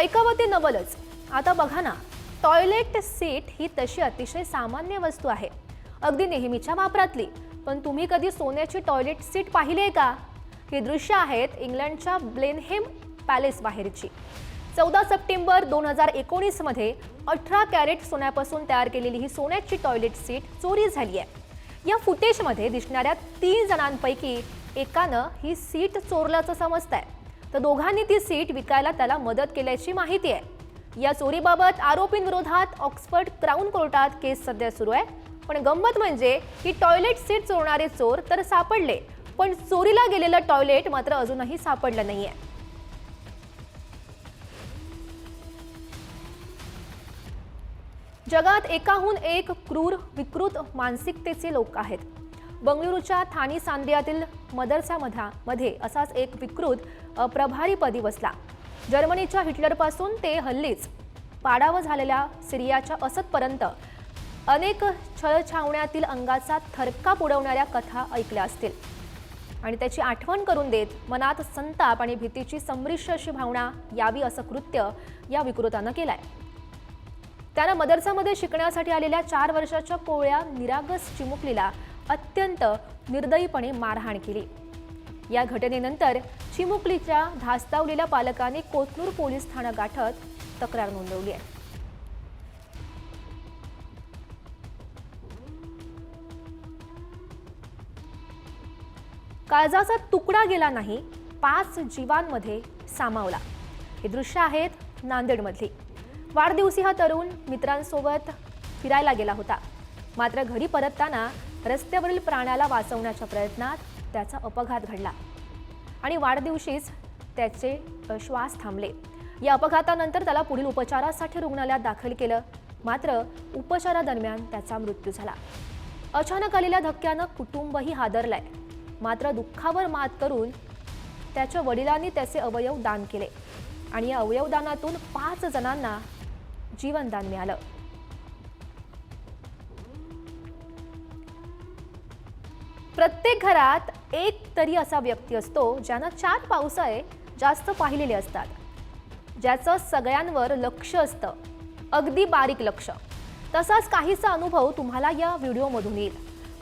ऐकावं ते नवलच. आता बघा ना, टॉयलेट सीट ही तशी अतिशय सामान्य वस्तू आहे, अगदी नेहमीच्या वापरातली. पण तुम्ही कधी सोन्याची टॉयलेट सीट पाहिली आहे का? ही दृश्य आहेत इंग्लंडच्या ब्लेनहेम पॅलेस बाहेरची. 14 सप्टेंबर 2019 मध्ये 18 कॅरेट सोन्यापासून तयार केलेली ही सोन्याची टॉयलेट सीट चोरी झाली आहे. या फुटेजमध्ये दिसणाऱ्या 3 जणांपैकी एकानं ही सीट चोरल्याचं समजतंय, तर दोघांनी ती सीट विकायला त्याला मदत केल्याची माहिती आहे. या चोरीबाबत आरोपींविरोधात ऑक्सफर्ड क्राऊन कोर्टात केस सध्या सुरू आहे. पण गंमत म्हणजे की टॉयलेट सीट चोरणारे चोर तर सापडले, पण चोरीला गेलेलं टॉयलेट मात्र अजूनही सापडलं नाहीये. जगात एकाहून एक क्रूर विकृत मानसिकतेचे लोक आहेत. बंगळुरूच्या थानी सांद्रियातील मदरसामध्ये असाच एक विकृत प्रभारीपदी बसला. जर्मनीच्या हिटलरपासून ते हल्लीच पाडाव झालेल्या सिरियाच्या असदपर्यंत अनेक छळछावण्यातील अंगाचा थरकाप उडवणाऱ्या कथा ऐकल्या असतील आणि त्याची आठवण करून देत मनात संताप आणि भीतीची संमिश्र अशी भावना यावी असं कृत्य या विकृतानं केलंय. त्यानं मदरसामध्ये शिकण्यासाठी आलेल्या 4 वर्षाच्या कोवळ्या निरागस चिमुकलीला अत्यंत निर्दयीपणे मारहाण केली. या घटनेनंतर चिमुकलीच्या धास्तावलेल्या पालकांनी कोथरूड पोलीस ठाणं गाठत तक्रार नोंदवली आहे. काळजाचा तुकडा गेला नाही, 5 जीवांमध्ये सामावला. हे दृश्य आहेत नांदेडमधली. वाढदिवशी हा तरुण मित्रांसोबत फिरायला गेला होता. मात्र घरी परतताना रस्त्यावरील प्राण्याला वाचवण्याच्या प्रयत्नात त्याचा अपघात घडला आणि वाढदिवशीच त्याचे श्वास थांबले. या अपघातानंतर त्याला पुढील उपचारासाठी रुग्णालयात दाखल केलं. मात्र उपचारादरम्यान त्याचा मृत्यू झाला. अचानक आलेल्या धक्क्यानं कुटुंबही हादरलंय. मात्र दुःखावर मात करून त्याच्या वडिलांनी त्याचे अवयव दान केले आणि या अवयवदानातून 5 जणांना जीवनदान मिळालं. प्रत्येक घरात एक तरी असा व्यक्ती असतो ज्यानं 4 पावसाळे जास्त पाहिलेले असतात, ज्याचं सगळ्यांवर लक्ष असतं, अगदी बारीक लक्ष. तसाच काहीसा अनुभव तुम्हाला या व्हिडिओमधून येईल.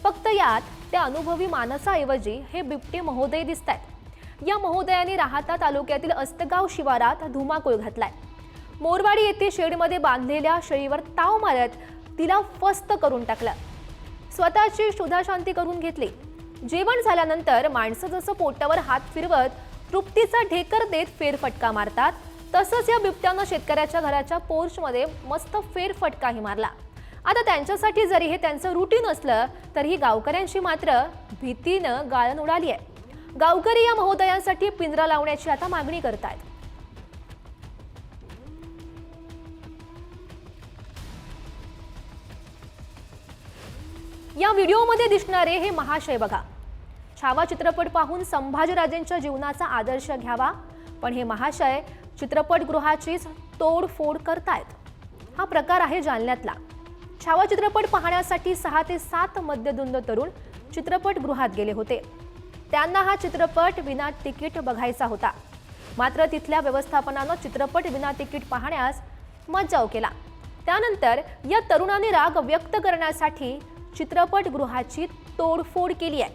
फक्त यात त्या अनुभवी माणसाऐवजी हे बिबटे महोदय दिसतायत. या महोदयाने राहाता तालुक्यातील अस्तगाव शिवारात धुमाकूळ घातलाय. मोरवाडी येथे शेडमध्ये बांधलेल्या शेळीवर ताव मारत तिला फस्त करून टाकलं. स्वतःची शुद्धाशांती करून घेतली. जेवण झाल्यानंतर माणसं जसं पोटावर हात फिरवत तृप्तीचा ढेकर देत फेरफटका मारतात, तसंच या बिबट्यानं शेतकऱ्याच्या घराच्या पोर्चमध्ये मस्त फेरफटकाही मारला. आता त्यांच्यासाठी जरी हे त्यांचं रुटीन असलं तरीही गावकऱ्यांची मात्र भीतीनं गाळण उडाली आहे. गावकरी या महोदयांसाठी पिंजरा लावण्याची आता मागणी करतायत. या व्हिडिओमध्ये दिसणारे हे महाशय बघा. छावा चित्रपट पाहून संभाजीराजेंच्या जीवनाचा आदर्श घ्यावा, पण हे महाशय चित्रपटगृहाचीच तोडफोड करतायत. हा प्रकार आहे जालन्यातला. छावा चित्रपट पाहण्यासाठी 6 ते 7 मध्यधुंद तरुण चित्रपटगृहात गेले होते. त्यांना हा चित्रपट विना तिकीट बघायचा होता. मात्र तिथल्या व्यवस्थापनानं चित्रपट विना तिकीट पाहण्यास मज्जाव केला. त्यानंतर या तरुणांनी राग व्यक्त करण्यासाठी चित्रपटगृहाची तोडफोड केली आहे.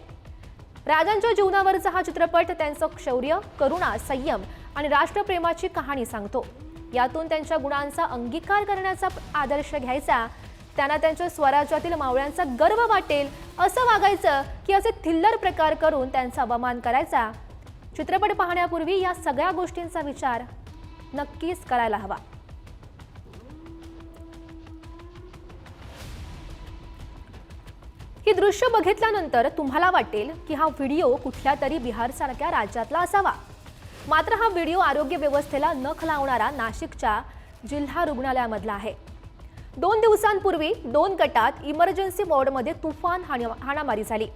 राजांच्या जीवनावरचा हा चित्रपट त्यांचं शौर्य, करुणा, संयम आणि राष्ट्रप्रेमाची कहाणी सांगतो. यातून त्यांच्या गुणांचा अंगीकार करण्याचा आदर्श घ्यायचा, त्यांना त्यांच्या स्वराज्यातील मावळ्यांचा गर्व वाटेल असं वागायचं की असे थिल्लर प्रकार करून त्यांचा अपमान करायचा. चित्रपट पाहण्यापूर्वी या सगळ्या गोष्टींचा विचार नक्कीच करायला हवा. ही दृश्य बघितल्यानंतर तुम्हाला वाटेल की हा व्हिडिओ कुठल्या तरी बिहारसारख्या राज्यातला असावा. मात्र हा व्हिडिओ आरोग्य व्यवस्थेला नख लावणारा नाशिकच्या जिल्हा रुग्णालयामधला आहे. 2 दिवसांपूर्वी 2 गटात इमर्जन्सी वॉर्डमध्ये तुफान हाणामारी झाली.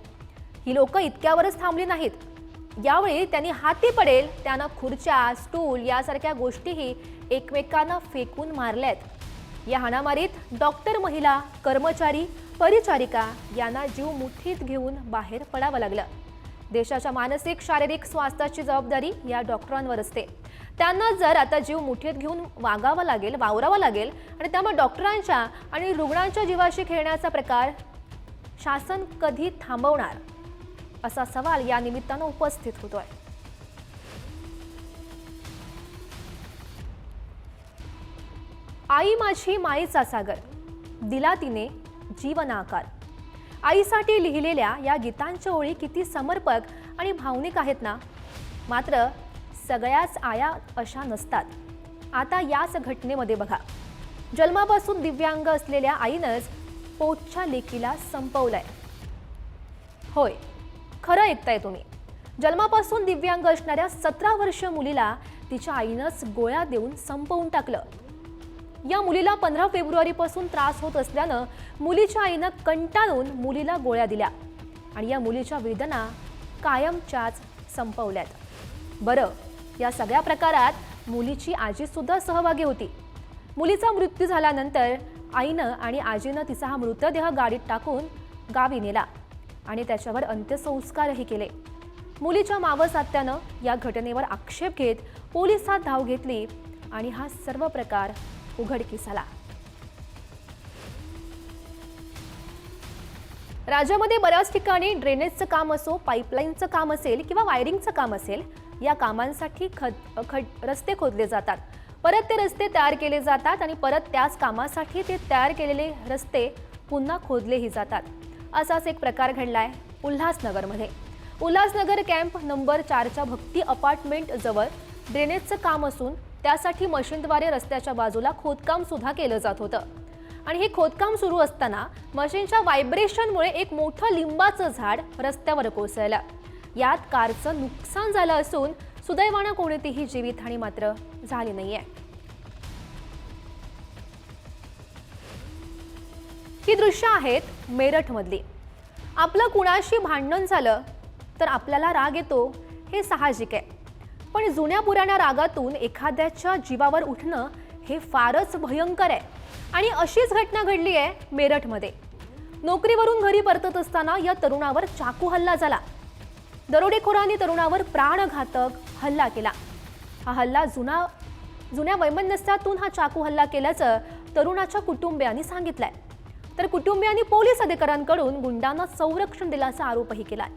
ही लोक इतक्यावरच थांबली नाहीत. यावेळी त्यांनी हाती पडेल त्यांना खुर्च्या, स्टूल यासारख्या गोष्टीही एकमेकांना फेकून मारल्यात. या हाणामारीत डॉक्टर, महिला, कर्मचारी, परिचारिका यांना जीव मुठीत घेऊन बाहेर पडावं लागलं. देशाच्या मानसिक शारीरिक स्वास्थ्याची जबाबदारी या डॉक्टरांवर असते. त्यांना जर आता जीव मुठीत घेऊन वागावं लागेल आणि त्यामुळे डॉक्टरांच्या आणि रुग्णांच्या जीवाशी खेळण्याचा प्रकार शासन कधी थांबवणार असा सवाल या निमित्तानं उपस्थित होतोय. आई माझी मायेचा सागर, दिला तिने जीवनाकार. आईसाठी लिहिलेल्या या गीतांच्या ओळी किती समर्पक आणि भावनिक आहेत ना. मात्र सगळ्याच आया अशा नसतात. आता याच घटनेमध्ये बघा, जन्मापासून दिव्यांग असलेल्या आईनंच पोटच्या लेकीला संपवलंय. होय, खरं ऐकताय तुम्ही. जन्मापासून दिव्यांग असणाऱ्या 17 वर्षीय मुलीला तिच्या आईनंच गोळ्या देऊन संपवून टाकलं. या मुलीला 15 फेब्रुवारीपासून त्रास होत असल्यानं मुलीच्या आईनं कंटाळून मुलीला गोळ्या दिल्या आणि या मुलीच्या वेदना कायमच्याच संपवल्यात. बरं, या सगळ्या प्रकारात मुलीची आजी सुद्धा सहभागी होती. मुलीचा मृत्यू झाल्यानंतर आईनं आणि आजीनं तिचा हा मृतदेह गाडीत टाकून गावी नेला आणि त्याच्यावर अंत्यसंस्कारही केले. मुलीच्या मावस आत्यानं या घटनेवर आक्षेप घेत पोलिसात धाव घेतली आणि हा सर्व प्रकार उघडकीस आला. राज्यामध्ये बऱ्याच ठिकाणी ड्रेनेजचं काम असो, पाईपलाईनचं काम असेल किंवा वायरिंगचं काम असेल, या कामांसाठी रस्ते खोदले जातात. परत ते रस्ते तयार केले जातात आणि परत त्याच कामासाठी ते तयार केलेले रस्ते पुन्हा खोदलेही जातात. असाच एक प्रकार घडलाय उल्हासनगरमध्ये. उल्हासनगर कॅम्प नंबर 4च्या भक्ती अपार्टमेंट जवळ ड्रेनेजचं काम असून त्यासाठी मशीनद्वारे रस्त्याच्या बाजूला खोदकाम सुद्धा केलं जात होतं. आणि हे खोदकाम सुरू असताना मशीनच्या व्हायब्रेशनमुळे एक मोठं लिंबाचं झाड रस्त्यावर कोसळलं. यात कारचं नुकसान झालं असून सुदैवानं कोणतीही जीवितहानी मात्र झाली नाहीये. ही दृश्य आहेत मेरठमधली. आपलं कुणाशी भांडण झालं तर आपल्याला राग येतो, हे साहजिक आहे. पण जुन्या पुराण्या रागातून एखाद्याच्या जीवावर उठणं हे फारच भयंकर आहे. आणि अशीच घटना घडली आहे मेरठमध्ये. नोकरीवरून घरी परतत असताना या तरुणावर चाकू हल्ला झाला. दरोडेखोरांनी तरुणावर प्राणघातक हल्ला केला. हा हल्ला जुन्या वैमनस्यातून हा चाकू हल्ला केल्याचं तरुणाच्या कुटुंबियांनी सांगितलंय. तर कुटुंबियांनी पोलीस अधिकाऱ्यांकडून गुंडांना संरक्षण दिल्याचा आरोपही केलाय.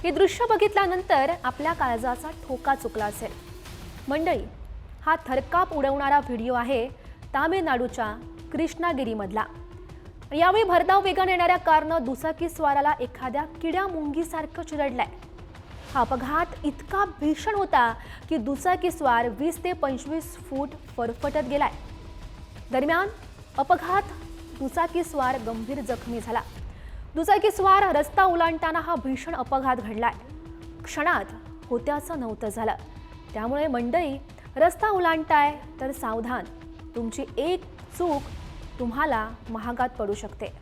हे दृश्य बघितल्यानंतर आपल्या काळजाचा ठोका चुकला असेल. मंडळी, हा थरकाप उडवणारा व्हिडिओ आहे तामिळनाडूच्या कृष्णागिरीमधला. यावेळी भरधाव वेगाने येणाऱ्या कारनं दुचाकीस्वाराला एखाद्या किड्या मुंगीसारखं चिरडलंय. हा अपघात इतका भीषण होता की दुचाकीस्वार 20 ते 25 फूट फरफटत गेलाय. दरम्यान अपघात दुचाकीस्वार गंभीर जखमी झाला. दुचाकीस्वार रस्ता ओलांडताना हा भीषण अपघात घडलाय. क्षणात होत्याचं नव्हतं झालं. त्यामुळे मंडळी, रस्ता ओलांडताय तर सावधान. तुमची एक चूक तुम्हाला महागात पडू शकते.